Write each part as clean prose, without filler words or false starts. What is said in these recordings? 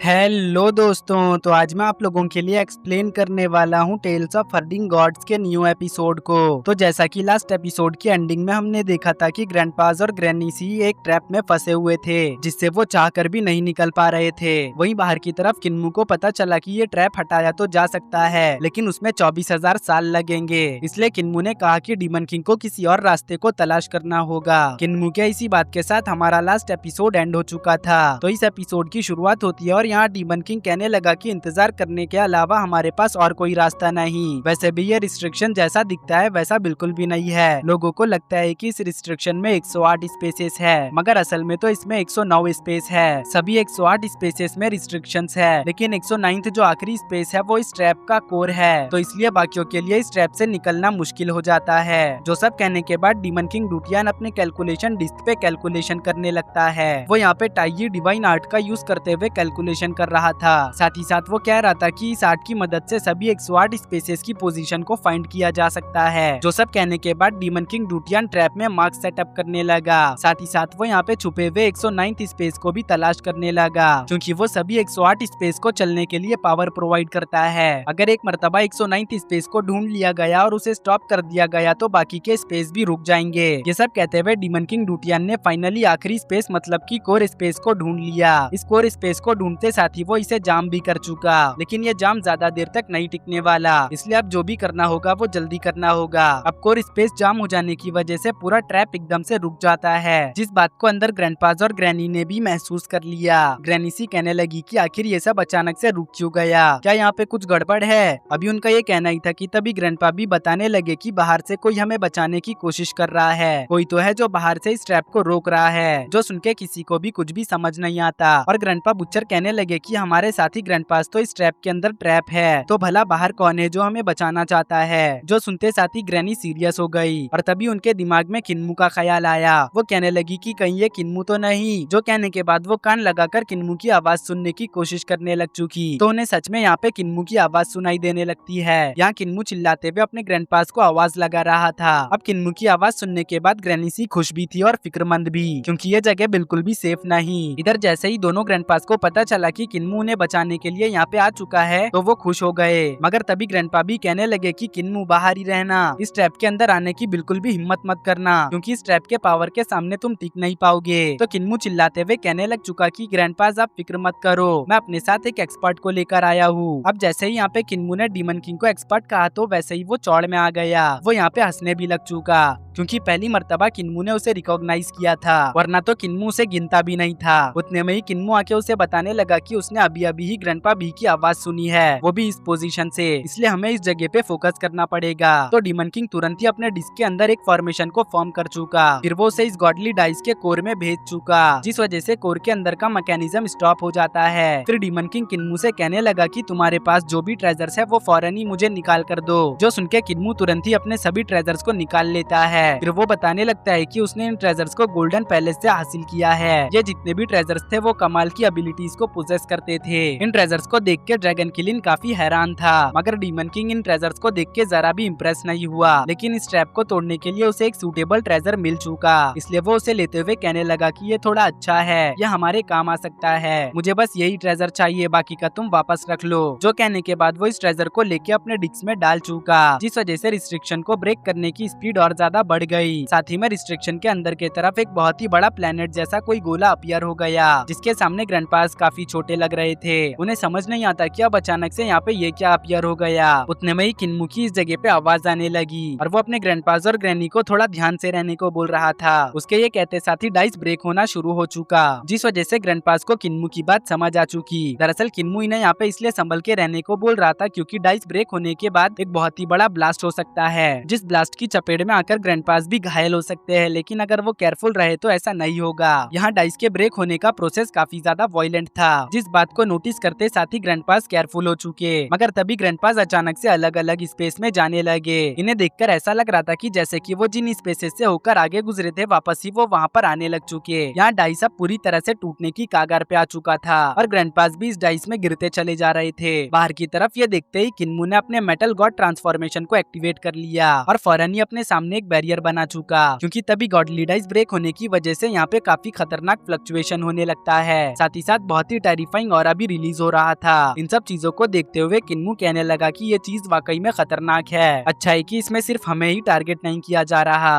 Hello दोस्तों, तो आज मैं आप लोगों के लिए एक्सप्लेन करने वाला हूँ टेल्स ऑफ हर्डिंग गॉड्स के न्यू एपिसोड को। तो जैसा कि लास्ट एपिसोड की एंडिंग में हमने देखा था कि ग्रैंडपास और ग्रैनीसी एक ट्रैप में फंसे हुए थे जिससे वो चाहकर भी नहीं निकल पा रहे थे। वहीं बाहर की तरफ किन्मू को पता चला कि ये ट्रैप हटाया तो जा सकता है लेकिन उसमें 24,000 साल लगेंगे। इसलिए किन्मू ने कहा कि डीमन किंग को किसी और रास्ते को तलाश करना होगा। किन्मू के इसी बात के साथ हमारा लास्ट एपिसोड एंड हो चुका था। तो इस एपिसोड की शुरुआत होती है और यहाँ डीमन किंग कहने लगा कि इंतजार करने के अलावा हमारे पास और कोई रास्ता नहीं। वैसे भी ये रिस्ट्रिक्शन जैसा दिखता है वैसा बिल्कुल भी नहीं है। लोगों को लगता है कि इस रिस्ट्रिक्शन में 108 स्पेसेस है, मगर असल में तो इसमें 109 स्पेस है। सभी 108 स्पेसेस में रिस्ट्रिक्शंस है, लेकिन 109 जो आखिरी स्पेस है वो इस ट्रैप का कोर है, तो इसलिए बाकियों के लिए इस ट्रैप से निकलना मुश्किल हो जाता है। जो सब कहने के बाद डीमन किंग डूटियान अपने कैलकुलेशन डिस्क पे कैलकुलेशन करने लगता है। वो यहाँ पे टाइई डिवाइन आर्ट का यूज करते हुए कैलकुलेशन कर रहा था। साथ ही साथ वो कह रहा था कि इस आर्ट की मदद से सभी 108 स्पेसेस की पोजीशन को फाइंड किया जा सकता है। जो सब कहने के बाद डीमन किंग डूटियान ट्रैप में मार्क सेटअप करने लगा। साथ ही साथ वो यहाँ पे छुपे हुए 109 स्पेस को भी तलाश करने लगा, क्योंकि वो सभी 108 स्पेस को चलने के लिए पावर प्रोवाइड करता है। अगर एक मर्तबा 109 स्पेस को ढूंढ लिया गया और उसे स्टॉप कर दिया गया तो बाकी के स्पेस भी रुक जाएंगे। ये सब कहते हुए डीमन किंग डूटियान ने फाइनली आखिरी स्पेस मतलब की कोर स्पेस को ढूंढ लिया। इस कोर स्पेस को ढूंढते साथ ही वो इसे जाम भी कर चुका, लेकिन ये जाम ज्यादा देर तक नहीं टिकने वाला, इसलिए अब जो भी करना होगा वो जल्दी करना होगा। अब कोर स्पेस जाम हो जाने की वजह से पूरा ट्रैप एकदम से रुक जाता है, जिस बात को अंदर ग्रैंडपास और ग्रैनी ने भी महसूस कर लिया। ग्रैनीसी कहने लगी कि आखिर ये सब अचानक से रुक क्यों गया, क्या यहाँ पे कुछ गड़बड़ है। अभी उनका ये कहना ही था कि तभी ग्रैंडपा भी बताने लगे कि बाहर से कोई हमें बचाने की कोशिश कर रहा है, कोई तो है जो बाहर से इस ट्रैप को रोक रहा है। जो सुन के किसी को भी कुछ भी समझ नहीं आता और ग्रैंडपा बुच्चर कहने लगे कि हमारे साथी ग्रैंडपास तो इस ट्रैप के अंदर ट्रैप है, तो भला बाहर कौन है जो हमें बचाना चाहता है। जो सुनते साथ ही ग्रैनी सीरियस हो गई और तभी उनके दिमाग में किन्मू का ख्याल आया। वो कहने लगी कि कहीं ये किन्मू तो नहीं। जो कहने के बाद वो कान लगाकर किन्मू की आवाज सुनने की कोशिश करने लग चुकी, तो उन्हें सच में यहाँ पे किन्मू की आवाज सुनाई देने लगती है। यहाँ किन्मू चिल्लाते हुए अपने ग्रैंडपास को आवाज लगा रहा था। अब किन्मू की आवाज सुनने के बाद ग्रैनीसी खुश भी थी और फिक्रमंद भी, क्योंकि ये जगह बिल्कुल भी सेफ नहीं। इधर जैसे ही दोनों ग्रैंडपास को पता चला कि किन्मू उन्हें बचाने के लिए यहाँ पे आ चुका है तो वो खुश हो गए, मगर तभी ग्रैंडपा भी कहने लगे कि किन्मू बाहर ही रहना, इस ट्रैप के अंदर आने की बिल्कुल भी हिम्मत मत करना, क्योंकि इस ट्रैप के पावर के सामने तुम टिक नहीं पाओगे। तो किन्मू चिल्लाते हुए कहने लग चुका कि ग्रैंडपास आप फिक्र मत करो, मैं अपने साथ एक एक्सपर्ट को लेकर आया हूँ। अब जैसे ही यहाँ पे किन्मू ने डीमन किंग को एक्सपर्ट कहा तो वैसे ही वो चौड़ में आ गया। वो यहाँ पे हंसने भी लग चुका, क्योंकि पहली मर्तबा किन्मू ने उसे रिकॉग्नाइज किया था, वरना तो किन्मू उसे गिनता भी नहीं था। उतने में ही किन्मू आके उसे बताने लगा कि उसने अभी अभी ही ग्रैंडपा भी की आवाज सुनी है, वो भी इस पोजीशन से, इसलिए हमें इस जगह पे फोकस करना पड़ेगा। तो डीमन किंग तुरंत ही अपने डिस्क के अंदर एक फॉर्मेशन को फॉर्म कर चुका, फिर वो उसे इस गॉडली डाइस के कोर में भेज चुका, जिस वजह से कोर के अंदर का मैकेनिज्म स्टॉप हो जाता है। फिर डीमन किंग किन्मू से कहने लगा कि तुम्हारे पास जो भी ट्रेजर्स है वो फौरन ही मुझे निकाल कर दो। जो सुन के किन्मू तुरंत ही अपने सभी ट्रेजर्स को निकाल लेता है। फिर वो बताने लगता है कि उसने इन ट्रेजर्स को गोल्डन पैलेस से हासिल किया है। ये जितने भी ट्रेजर्स थे वो कमाल की एबिलिटीज को पोजेस करते थे। इन ट्रेजर्स को देख के ड्रैगन किलिन काफी हैरान था, मगर डीमन किंग इन ट्रेजर्स को देख के जरा भी इम्प्रेस नहीं हुआ। लेकिन इस ट्रैप को तोड़ने के लिए उसे एक सूटेबल ट्रेजर मिल चुका, इसलिए वो उसे लेते हुए कहने लगा कि ये थोड़ा अच्छा है, ये हमारे काम आ सकता है, मुझे बस यही ट्रेजर चाहिए, बाकी का तुम वापस रख लो। जो कहने के बाद वो इस ट्रेजर को लेके अपने डिस्क में डाल चुका, जिस वजह से रिस्ट्रिक्शन को ब्रेक करने की स्पीड और ज्यादा बढ़ गई। साथ ही में रिस्ट्रिक्शन के अंदर के तरफ एक बहुत ही बड़ा प्लेनेट जैसा कोई गोला अपीयर हो गया, जिसके सामने ग्रैंडपास काफी छोटे लग रहे थे। उन्हें समझ नहीं आता कि अब अचानक से यहाँ पे ये क्या अपीयर हो गया। उतने में ही किन्मू की इस जगह पे आवाज आने लगी और वो अपने ग्रैंडपास और ग्रैनी को थोड़ा ध्यान से रहने को बोल रहा था। उसके ये कहते साथ ही डाइस ब्रेक होना शुरू हो चुका, जिस वजह से ग्रैंडपास को किन्मू की बात समझ आ चुकी। दरअसल किन्मू इन्हें यहाँ पे इसलिए संभल के रहने को बोल रहा था क्योंकि डाइस ब्रेक होने के बाद एक बहुत ही बड़ा ब्लास्ट हो सकता है, जिस ब्लास्ट की चपेट में आकर ग्रैंडपास भी घायल हो सकते हैं, लेकिन अगर वो केयरफुल रहे तो ऐसा नहीं होगा। यहाँ डाइस के ब्रेक होने का प्रोसेस काफी ज्यादा वायलेंट था, जिस बात को नोटिस करते साथ ही ग्रैंडपास केयरफुल हो चुके, मगर तभी ग्रैंडपास अचानक से अलग अलग स्पेस में जाने लगे। इन्हें देखकर ऐसा लग रहा था कि जैसे कि वो जिन स्पेसेस से होकर आगे गुजरे थे वापस ही वो वहाँ पर आने लग चुके। यहाँ डाइस अब पूरी तरह से टूटने की कागार पे आ चुका था और ग्रैंडपास भी इस डाइस में गिरते चले जा रहे थे। बाहर की तरफ ये देखते ही किन्मू ने अपने मेटल गॉड ट्रांसफॉर्मेशन को एक्टिवेट कर लिया और फौरन ही अपने सामने एक बैरियर वॉरियर बना चुका, क्योंकि तभी गॉडली डाइस ब्रेक होने की वजह से यहाँ पे काफी खतरनाक फ्लक्चुएशन होने लगता है। साथ ही साथ बहुत ही टेरिफाइंग ऑरा भी रिलीज हो रहा था। इन सब चीजों को देखते हुए किन्मू कहने लगा कि ये चीज वाकई में खतरनाक है। अच्छा है कि इसमें सिर्फ हमें ही टारगेट नहीं किया जा रहा।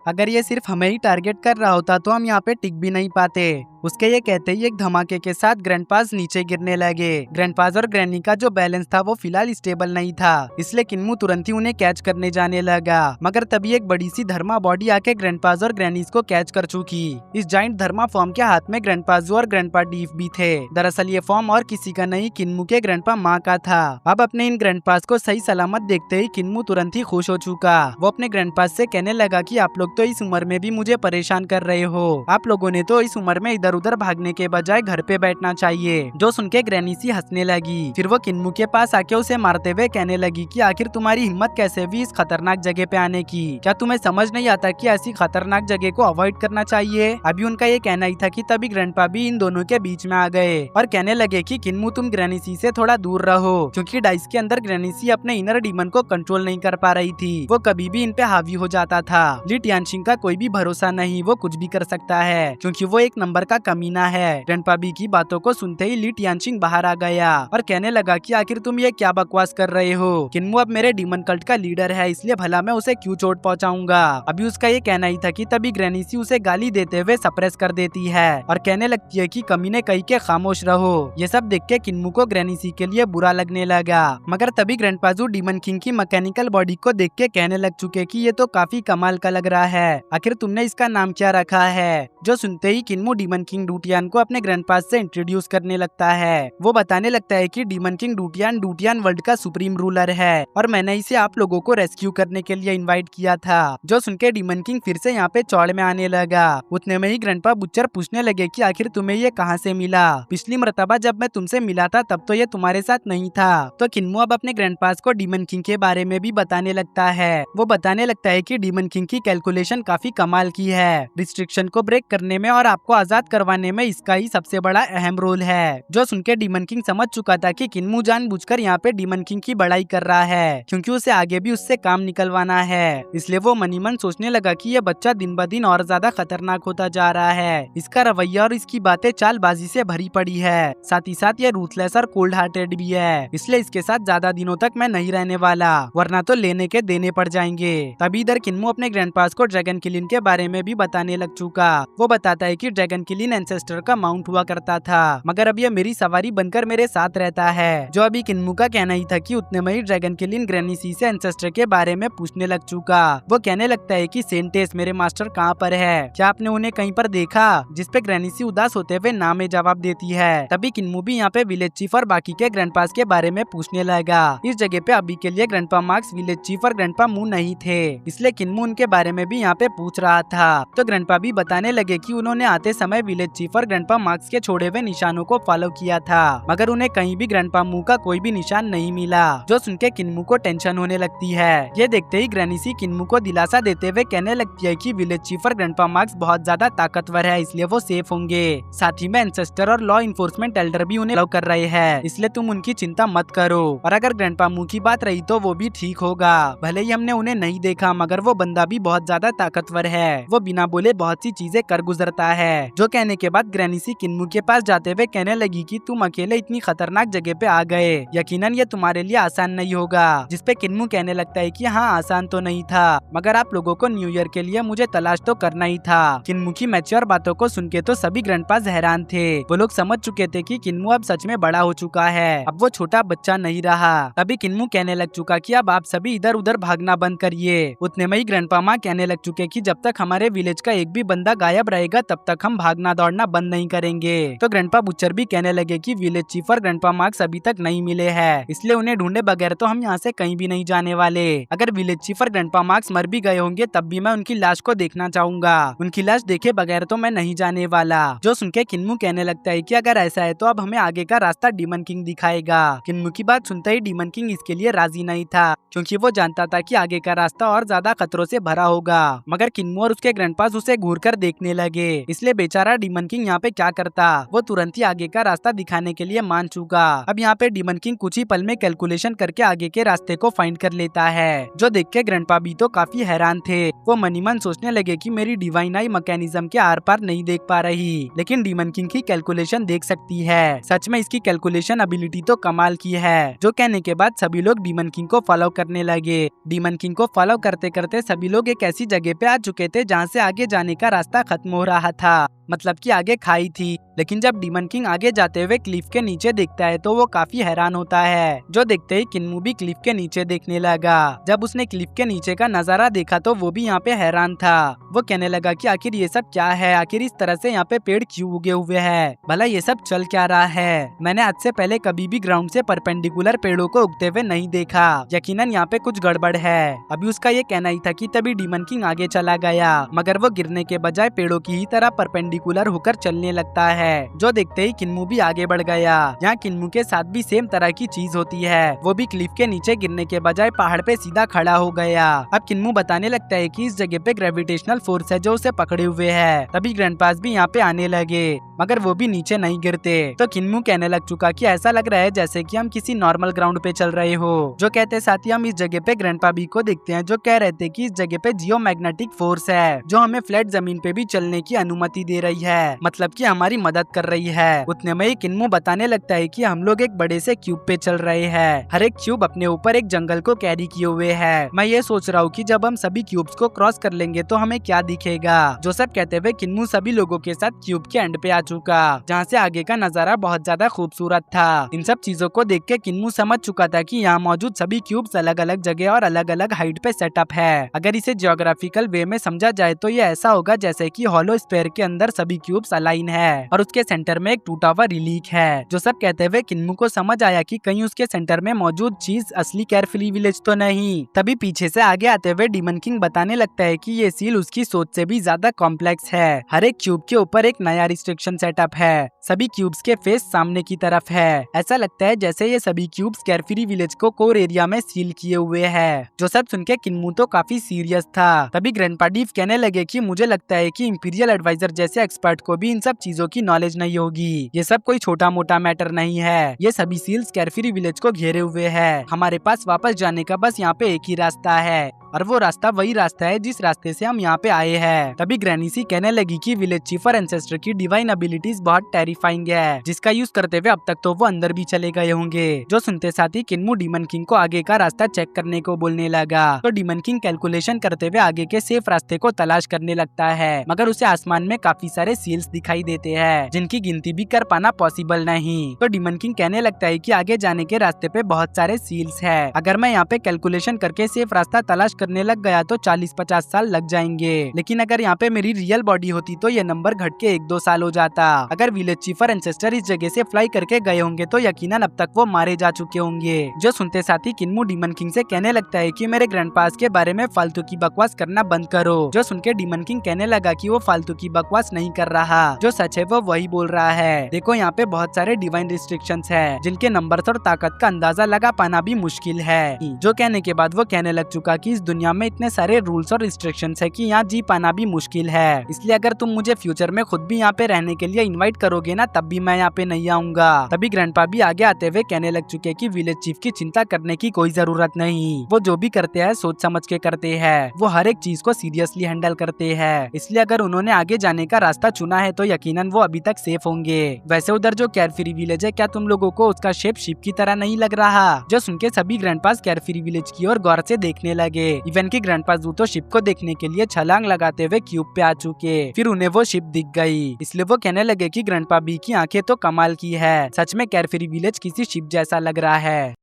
अगर ये सिर्फ हमें ही टारगेट कर रहा होता तो हम यहाँ पे टिक भी नहीं पाते। उसके ये कहते ही एक धमाके के साथ ग्रैंडपास नीचे गिरने लगे। ग्रैंडपास और ग्रैनी का जो बैलेंस था वो फिलहाल स्टेबल नहीं था, इसलिए किन्मू तुरंत ही उन्हें कैच करने जाने लगा। मगर तभी एक बड़ी सी धर्मा बॉडी आके ग्रैंडपास और ग्रैनीज को कैच कर चुकी। इस जाइंट धर्मा फॉर्म के हाथ में ग्रैंडपाजू और ग्रैंडपा डीफ भी थे। दरअसल ये फॉर्म और किसी का नहीं, किन्मू के ग्रैंडपा माँ का था। अब अपने इन ग्रैंडपास को सही सलामत देखते ही किन्मू तुरंत ही खुश हो चुका। वो अपने ग्रैंडपास से कहने लगा कि आप लोग तो इस उम्र में भी मुझे परेशान कर रहे हो। आप लोगों ने तो इस उम्र में इधर उधर भागने के बजाय घर पे बैठना चाहिए। जो सुन के ग्रैनी सी हंसने लगी। फिर वो किन्मू के पास आके उसे मारते हुए कहने लगी कि आखिर तुम्हारी हिम्मत कैसे हुई इस खतरनाक जगह पे आने की? क्या तुम्हें समझ नहीं आता कि ऐसी खतरनाक जगह को अवॉइड करना चाहिए? अभी उनका ये कहना ही था कि तभी ग्रैंडपा भी इन दोनों के बीच में आ गए और कहने लगे कि किन्मू तुम ग्रैनी सी से थोड़ा दूर रहो, क्योंकि डाइस के अंदर ग्रैनी सी अपने इनर डीमन को कंट्रोल नहीं कर पा रही थी। वो कभी भी इन पे हावी हो जाता था। ली टियानशिंग का कोई भी भरोसा नहीं, वो कुछ भी कर सकता है क्योंकि वो एक नंबर का कमीना है। ग्रैंडपा बी की बातों को सुनते ही ली टियानशिंग बाहर आ गया और कहने लगा कि आखिर तुम ये क्या बकवास कर रहे हो? किन्मू अब मेरे डीमन कल्ट का लीडर है, इसलिए भला मैं उसे क्यों चोट पहुंचाऊंगा? अभी उसका ये कहना ही था कि तभी ग्रैनी सी उसे गाली देते हुए सप्रेस कर देती है और कहने लगती है कि कमीने कही के खामोश रहो। ये सब देख के किन्मू को ग्रैनी सी के लिए बुरा लगने लगा। मगर तभी ग्रैंडपाजू डीमन किंग की मैकेनिकल बॉडी को देख के कहने लग चुके कि ये तो काफी कमाल का लग रहा है, आखिर तुमने इसका नाम क्या रखा है? जो सुनते ही किन्मू डीमन किंग डूटियान को अपने ग्रैंडपास से इंट्रोड्यूस करने लगता है। वो बताने लगता है कि डीमन किंग डूटियान वर्ल्ड का सुप्रीम रूलर है और मैंने इसे आप लोगों को रेस्क्यू करने के लिए इनवाइट किया था। जो सुनके डीमन किंग फिर से यहाँ पे चौड़ में आने लगा। उतने में ही ग्रैंडपा बुच्चर पूछने लगे कि आखिर तुम्हें ये कहाँ से मिला? पिछली मर्तबा जब मैं तुमसे मिला था तब तो ये तुम्हारे साथ नहीं था। तो किन्मू अब अपने ग्रैंडपास को डीमन किंग के बारे में भी बताने लगता है। वो बताने लगता है कि डीमन किंग की कैलकुलेशन काफी कमाल की है। रिस्ट्रिक्शन को ब्रेक करने में और आपको आजाद करवाने में इसका ही सबसे बड़ा अहम रोल है। जो सुनके डीमन किंग समझ चुका था कि किन्मू जानबूझकर यहाँ पे डीमन किंग की बड़ाई कर रहा है, क्योंकि उसे आगे भी उससे काम निकलवाना है। इसलिए वो मनी मन सोचने लगा कि ये बच्चा दिन ब दिन और ज्यादा खतरनाक होता जा रहा है। इसका रवैया और इसकी बातें चालबाजी से भरी पड़ी है। साथ ही साथ ये रूथलेस और कोल्ड हार्टेड भी है, इसलिए इसके साथ ज्यादा दिनों तक मैं नहीं रहने वाला, वरना तो लेने के देने पड़ जाएंगे। तभी इधर किन्मू अपने ग्रैंडपास को ड्रैगन किलिन के बारे में भी बताने लग चुका। वो बताता है कि ड्रैगन किलिन एंसेस्टर का माउंट हुआ करता था, मगर अब ये मेरी सवारी बनकर मेरे साथ रहता है। जो अभी किन्मू का कहना ही था कि उतने में ही ड्रैगन किलिन ग्रैनी सी से एंसेस्टर के बारे में पूछने लग चुका। वो कहने लगता है कि सेंटेस मेरे मास्टर कहाँ पर है? क्या आपने उन्हें कहीं पर देखा? जिसपे ग्रैनी सी उदास होते हुए ना में जवाब देती है। तभी किन्मू भी यहाँ पे विलेज चीफ और बाकी के ग्रैंडपास के बारे में पूछने लगा। इस जगह पे अभी के लिए ग्रैंडपा मार्क्स, विलेज चीफ और ग्रैंडपा मू नहीं थे, इसलिए किन्मू उनके बारे में भी यहाँ पे पूछ रहा था। तो ग्रैंडपा भी बताने लगे कि उन्होंने आते समय विलेज चीफ और ग्रैंडपा मार्क्स के छोड़े हुए निशानों को फॉलो किया था, मगर उन्हें कहीं भी ग्रैंडपा मू का कोई भी निशान नहीं मिला। जो सुनके किन्मू को टेंशन होने लगती है। ये देखते ही ग्रैनी सी किन्मू को दिलासा देते हुए कहने लगती है कि विलेज चीफ और ग्रैंडपा मार्क्स बहुत ज्यादा ताकतवर है, इसलिए वो सेफ होंगे। साथ ही में एंसेस्टर और लॉ इन्फोर्समेंट एल्डर भी उन्हें लव कर रहे हैं, इसलिए तुम उनकी चिंता मत करो। और अगर ग्रैंडपा मू की बात रही तो वो भी ठीक होगा। भले ही हमने उन्हें नहीं देखा, मगर वो बंदा भी बहुत ज्यादा ताकतवर है। वो बिना बोले बहुत सी चीजें कर गुजरता है। जो कहने के बाद ग्रैनी सी किन्मू के पास जाते हुए कहने लगी कि तुम अकेले इतनी खतरनाक जगह पे आ गए, यकीनन ये तुम्हारे लिए आसान नहीं होगा। जिसपे किन्मू कहने लगता है कि हाँ, आसान तो नहीं था, मगर आप लोगों को न्यू ईयर के लिए मुझे तलाश तो करना ही था। किन्मू की मैच्योर बातों को सुन के तो सभी ग्रैंडपास हैरान थे। वो लोग समझ चुके थे कि किन्मू अब सच में बड़ा हो चुका है, अब वो छोटा बच्चा नहीं रहा। तभी किन्मू कहने लग चुका कि अब आप सभी इधर उधर भागना बंद करिए। उतने में ही ग्रैंडपा माँ कहने लग चुके कि जब तक हमारे विलेज का एक भी बंदा गायब रहेगा तब तक हम भागना दौड़ना बंद नहीं करेंगे। तो ग्रैंडपा बुच्चर भी कहने लगे कि विलेज चीफ और ग्रैंडपा मार्क्स अभी तक नहीं मिले हैं, इसलिए उन्हें ढूंढे बगैर तो हम यहाँ से कहीं भी नहीं जाने वाले। अगर विलेज चीफ और ग्रैंडपा मार्क्स मर भी गए होंगे तब भी मैं उनकी लाश को देखना चाहूंगा, उनकी लाश देखे बगैर तो मैं नहीं जाने वाला। जो सुनके किन्मू कहने लगता है कि अगर ऐसा है तो अब हमें आगे का रास्ता डीमन किंग दिखाएगा। किन्मू की बात सुनते ही डीमन किंग इसके लिए राजी नहीं था, क्योंकि वो जानता था कि आगे का रास्ता और ज्यादा खतरों से भरा होगा। मगर किन्मू और उसके ग्रैंडपास उसे घूर कर देखने लगे, इसलिए बेचारा डीमन किंग यहाँ पे क्या करता, वो तुरंत ही आगे का रास्ता दिखाने के लिए मान चुका। अब यहाँ पे डीमन किंग कुछ ही पल में कैलकुलेशन करके आगे के रास्ते को फाइंड कर लेता है, जो देख के ग्रैंडपा भी तो काफी हैरान थे। वो मनी मन सोचने लगे कि मेरी डिवाइन आई मैकेनिज्म के आर पार नहीं देख पा रही, लेकिन डीमन किंग की कैलकुलेशन देख सकती है। सच में इसकी कैलकुलेशन एबिलिटी तो कमाल की है। जो कहने के बाद सभी लोग डीमन किंग को फॉलो करने लगे। डीमन किंग को फॉलो करते करते सभी लोग एक ऐसी जगह पे आ चुके थे जहाँ से आगे जाने का रास्ता खत्म हो रहा था, मतलब कि आगे खाई थी। लेकिन जब डीमन किंग आगे जाते हुए क्लिफ के नीचे देखता है तो वो काफी हैरान होता है। जो देखते ही किन्मू भी क्लिफ के नीचे देखने लगा। जब उसने क्लिफ के नीचे का नजारा देखा तो वो भी यहाँ पे हैरान था। वो कहने लगा कि आखिर ये सब क्या है, आखिर इस तरह से यहाँ पे पेड़ क्यों उगे हुए हैं, भला ये सब चल क्या रहा है। मैंने आज से पहले कभी भी ग्राउंड से परपेंडिकुलर पेड़ों को उगते हुए नहीं देखा, यकीनन यहाँ पे कुछ गड़बड़ है। अभी उसका ये कहना ही था कि तभी डीमन किंग आगे चला गया, मगर वो गिरने के बजाय पेड़ों की ही तरह परपेंडिकुलर होकर चलने लगता है। जो देखते ही किन्मू भी आगे बढ़ गया। यहाँ किन्मू के साथ भी सेम तरह की चीज होती है, वो भी क्लिफ के नीचे गिरने के बजाय पहाड़ पे सीधा खड़ा हो गया। अब किन्मू बताने लगता है कि इस जगह पे ग्रेविटेशनल फोर्स है जो उसे पकड़े हुए है। तभी ग्रैंडपास भी यहाँ पे आने लगे, मगर वो भी नीचे नहीं गिरते। तो किन्मू कहने लग चुका कि ऐसा लग रहा है जैसे कि हम किसी नॉर्मल ग्राउंड पे चल रहे हो। जो कहते साथ ही हम इस जगह पे ग्रैंडपा बी को देखते हैं, जो कह रहे थे कि इस जगह पे जियोमैग्नेटिक फोर्स है जो हमें फ्लैट जमीन पे भी चलने की अनुमति दे रही है, मतलब कि हमारी मदद कर रही है। उतने में ही किन्मू बताने लगता है कि हम लोग एक बड़े से क्यूब पे चल रहे हैं। हर एक क्यूब अपने ऊपर एक जंगल को कैरी किए हुए है। मैं ये सोच रहा हूँ कि जब हम सभी क्यूब्स को क्रॉस कर लेंगे तो हमें क्या दिखेगा। जो सब कहते हुए किन्मू सभी लोगों के साथ क्यूब के एंड पे आ चुका, जहाँ से आगे का नजारा बहुत ज्यादा खूबसूरत था। इन सब चीजों को देख के किन्मू समझ चुका था कि यहाँ मौजूद सभी क्यूब्स अलग अलग जगह और अलग अलग हाइट पे सेटअप है। अगर इसे जियोग्राफिकल वे में समझा जाए तो ये ऐसा होगा जैसे कि हॉलो स्फीयर के अंदर सभी क्यूब्स अलाइन है और उसके सेंटर में एक टूटा हुआ रिलीक है। जो सब कहते हुए किन्मू को समझ आया कि कहीं उसके सेंटर में मौजूद चीज असली कैरफुली विलेज तो नहीं। तभी पीछे से आगे आते हुए डीमन किंग बताने लगता है कि ये सील उसकी सोच से भी ज्यादा कॉम्प्लेक्स है। हर एक क्यूब के ऊपर एक नया रिस्ट्रिक्शन सेटअप है। सभी क्यूब्स के फेस सामने की तरफ है। ऐसा लगता है जैसे ये सभी क्यूब्स कैरफुली विलेज को कोर एरिया में सील किए हुए है। जो सब सुन के किन्मू तो काफी सीरियस था। तभी ग्रैंडपा डीव कहने लगे कि मुझे लगता है कि इंपीरियल एडवाइजर जैसे एक्सपर्ट को भी इन सब चीजों की नॉलेज नहीं होगी। ये सब कोई छोटा मोटा मैटर नहीं है। ये सभी सील्स कैरफुली विलेज को घेरे हुए है। हमारे पास वापस जाने का बस यहाँ पे एक ही रास्ता है और वो रास्ता वही रास्ता है जिस रास्ते से हम यहाँ पे आए हैं। तभी ग्रैनी सी कहने लगी कि विलेज चीफ और एंसेस्टर की डिवाइन एबिलिटीज बहुत टेरिफाइंग है, जिसका यूज करते हुए अब तक तो वो अंदर भी चले गए होंगे। जो सुनते साथ ही किन्मू डीमन किंग को आगे का रास्ता चेक करने को बोलने लगा। तो डीमन किंग कैलकुलेशन करते हुए आगे के सेफ रास्ते को तलाश करने लगता है, मगर उसे आसमान में काफी सारे सील्स दिखाई देते हैं जिनकी गिनती भी कर पाना पॉसिबल नहीं। तो डीमन किंग कहने लगता है कि आगे जाने के रास्ते पे बहुत सारे सील्स है। अगर मैं यहाँ पे कैलकुलेशन करके सेफ रास्ता तलाश करने लग गया तो 40-50 साल लग जाएंगे, लेकिन अगर यहाँ पे मेरी रियल बॉडी होती तो ये नंबर घट के 1-2 साल हो जाता। अगर विलेज चीफ और एंसेस्टर इस जगह से फ्लाई करके गए होंगे तो यकीनन अब तक वो मारे जा चुके होंगे। जो सुनते साथ ही किन्मू डीमन किंग से कहने लगता है कि मेरे ग्रैंडपास के बारे में फालतू की बकवास करना बंद करो। जो सुन के डीमन किंग कहने लगा कि वो फालतू की बकवास नहीं कर रहा, जो सच है वो वही बोल रहा है। देखो यहाँ पे बहुत सारे डिवाइन रिस्ट्रिक्शंस है जिनके नंबर्स और ताकत का अंदाजा लगा पाना भी मुश्किल है। जो कहने के बाद वो कहने लग चुका कि इस दुनिया में इतने सारे रूल्स और रिस्ट्रिक्शंस है कि यहाँ जी पाना भी मुश्किल है। इसलिए अगर तुम मुझे फ्यूचर में खुद भी यहाँ पे रहने के लिए इनवाइट करोगे ना, तब भी मैं यहाँ पे नहीं आऊंगा। तभी ग्रैंडपा भी आगे आते हुए कहने लग चुके कि विलेज चीफ की चिंता करने की कोई जरूरत नहीं। वो जो भी करते हैं सोच समझ के करते हैं। वो हर एक चीज को सीरियसली हैंडल करते हैं। इसलिए अगर उन्होंने आगे जाने का रास्ता चुना है तो यकीनन वो अभी तक सेफ होंगे। वैसे उधर जो कैरफ्री विलेज है, क्या तुम लोगों को उसका शेप शिप की तरह नहीं लग रहा? जो सुन के सभी ग्रैंडपास कैरफ्री विलेज की ओर गौर से देखने लगे। इवन की ग्रैंडपास तो शिप को देखने के लिए छलांग लगाते हुए क्यूब पे आ चुके। फिर उन्हें वो शिप दिख गई, इसलिए वो कहने लगे कि ग्रैंडपा बी की आंखें तो कमाल की है। सच में कैरफ्री विलेज किसी शिप जैसा लग रहा है।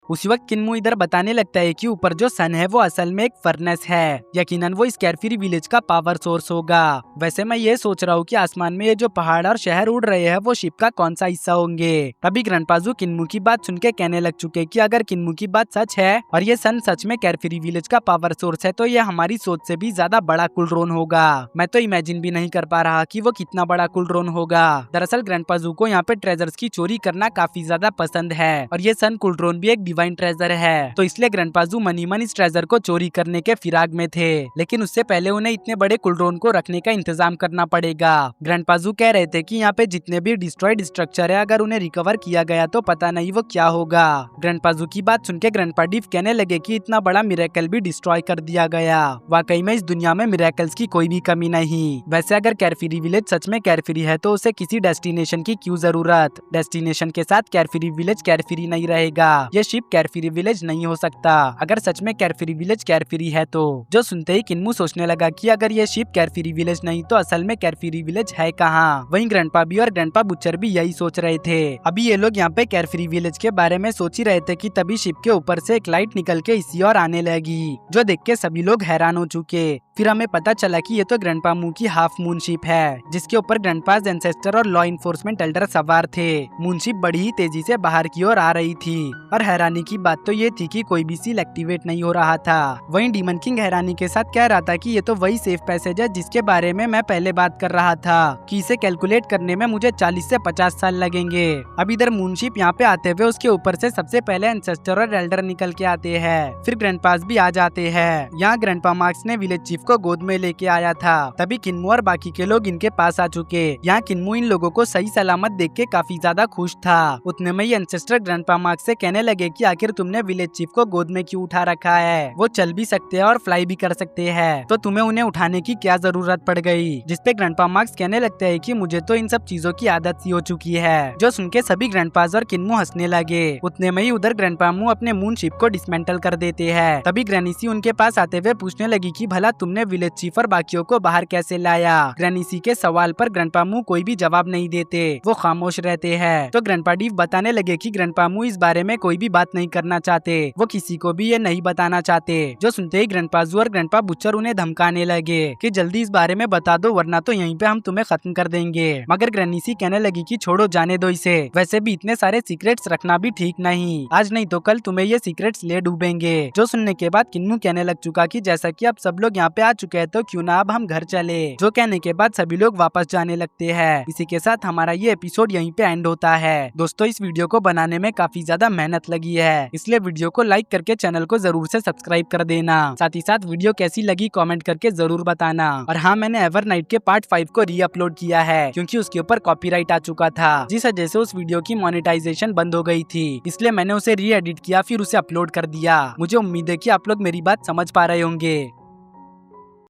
उसी वक्त किन्मू इधर बताने लगता है कि ऊपर जो सन है वो असल में एक फर्नेस है। यकीनन वो इस कैरफ्री विलेज का पावर सोर्स होगा। वैसे मैं ये सोच रहा हूँ कि आसमान में ये जो पहाड़ और शहर उड़ रहे हैं वो शिप का कौन सा हिस्सा होंगे। तभी ग्रैंडपाजू किन्मू की बात सुन के कहने लग चुके कि अगर किन्मू की बात सच है और ये सन सच में कैरफ्री विलेज का पावर सोर्स है तो ये हमारी सोच से भी ज्यादा बड़ा कुलड्रोन होगा। मैं तो इमेजिन भी नहीं कर पा रहा कि वो कितना बड़ा कुलड्रोन होगा। दरअसल ग्रैंडपाजू को यहाँ पे ट्रेजर्स की चोरी करना काफी ज्यादा पसंद है और ये सन कुलड्रोन भी एक डिवाइन ट्रेजर है, तो इसलिए ग्रैंडपाजू मनी मन इस ट्रेजर को चोरी करने के फिराक में थे। लेकिन उससे पहले उन्हें इतने बड़े कुलड्रोन को रखने का इंतजाम करना पड़ेगा। ग्रैंडपाजू कह रहे थे कि यहाँ पे जितने भी डिस्ट्रॉयड स्ट्रक्चर है, अगर उन्हें रिकवर किया गया तो पता नहीं वो क्या होगा। ग्रैंडपाजू की बात सुनकर ग्रैंडपा डीव कहने लगे कि इतना बड़ा मिरेकल भी डिस्ट्रॉय कर दिया गया। वाकई में इस दुनिया में मिरेकल्स की कोई भी कमी नहीं। वैसे अगर कैरफ्री विलेज सच में कैरफ्री है तो उसे किसी डेस्टिनेशन की क्यों जरूरत। डेस्टिनेशन के साथ कैरफ्री विलेज कैरफ्री नहीं रहेगा। ये शिप कैरफ्री विलेज नहीं हो सकता अगर सच में कैरफ्री विलेज कैरफ्री है तो। जो सुनते ही किन्मू सोचने लगा कि अगर ये शिप कैरफ्री विलेज नहीं तो असल में कैरफ्री विलेज है कहाँ। वहीं ग्रैंडपा भी और ग्रैंडपा बुचर भी यही सोच रहे थे। अभी ये लोग यहाँ पे कैरफ्री विलेज के बारे में सोच ही रहे थे कि तभी शिप के ऊपर से एक लाइट निकल के इसी ओर आने लगी, जो देख के सभी लोग हैरान हो चुके। फिर हमें पता चला कि ये तो ग्रैंडपा मू की हाफ मून शिप है, जिसके ऊपर ग्रैंडपास एंसेस्टर और लॉ इन्फोर्समेंट एल्डर सवार थे। मून शिप बड़ी ही तेजी से बाहर की ओर आ रही थी और हैरानी की बात तो ये थी कि कोई भी सील एक्टिवेट नहीं हो रहा था। वहीं डीमन किंग हैरानी के साथ कह रहा था कि ये तो वही सेफ पैसेज है जिसके बारे में मैं पहले बात कर रहा था कि इसे कैलकुलेट करने में मुझे 40 से 50 साल लगेंगे। अब इधर मून शिप यहाँ पे आते हुए उसके ऊपर से सबसे पहले एंसेस्टर और एल्डर निकल के आते हैं, फिर ग्रैंडपास भी आ जाते हैं। यहाँ ग्रैंडपा मार्क्स ने विलेज चीफ को गोद में लेके आया था। तभी किन्मू और बाकी के लोग इनके पास आ चुके। यहाँ किन्मू इन लोगों को सही सलामत देख के काफी ज्यादा खुश था। उतने में ही एंसेस्टर ग्रैंडपा मार्क्स से कहने लगे कि आखिर तुमने विलेज चीफ को गोद में क्यों उठा रखा है, वो चल भी सकते हैं और फ्लाई भी कर सकते हैं, तो तुम्हें उन्हें उठाने की क्या जरूरत पड़ गई। जिसपे ग्रैंडपा मार्क्स कहने लगते हैं कि मुझे तो इन सब चीजों की आदत सी हो चुकी है। जो सुन के सभी ग्रैंडपास और किन्मू हंसने लगे। उतने में ही उधर ग्रैंडपा मू अपने मून शिप को डिसमेंटल कर देते हैं। तभी ग्रैनीसी उनके पास आते हुए पूछने लगी कि भला तुमने विलेज चीफ और बाकियों को बाहर कैसे लाया। ग्रैनीसी के सवाल पर ग्रैंडपा मू कोई भी जवाब नहीं देते, वो खामोश रहते हैं। तो ग्रैंडपा डीव बताने लगे कि ग्रैंडपा मू इस बारे में कोई भी बात नहीं करना चाहते, वो किसी को भी ये नहीं बताना चाहते। जो सुनते ही ग्रैंडपाजू और ग्रैंडपा बुचर उन्हें धमकाने लगे कि जल्दी इस बारे में बता दो वरना तो यहीं पे हम तुम्हें खत्म कर देंगे। मगर ग्रैनीसी कहने लगी कि छोड़ो जाने दो इसे, वैसे भी इतने सारे सीक्रेट्स रखना भी ठीक नहीं, आज नहीं तो कल तुम्हें ये सीक्रेट्स ले डूबेंगे। जो सुनने के बाद किन्मू कहने लग चुका कि जैसा कि अब सब लोग यहाँ पे आ चुके हैं तो क्यों ना अब हम घर चले। जो कहने के बाद सभी लोग वापस जाने लगते हैं। इसी के साथ हमारा ये एपिसोड यहीं पे एंड होता है। दोस्तों इस वीडियो को बनाने में काफी ज्यादा मेहनत लगी है, इसलिए वीडियो को लाइक करके चैनल को जरूर से सब्सक्राइब कर देना। साथ ही साथ वीडियो कैसी लगी कमेंट करके जरूर बताना। और हाँ, मैंने एवरनाइट के पार्ट 5 को री अपलोड किया है क्योंकि उसके ऊपर कॉपीराइट आ चुका था, जिस वजह से उस वीडियो की मोनेटाइजेशन बंद हो गई थी, इसलिए मैंने उसे री एडिट किया फिर उसे अपलोड कर दिया। मुझे उम्मीद है कि आप लोग मेरी बात समझ पा रहे होंगे।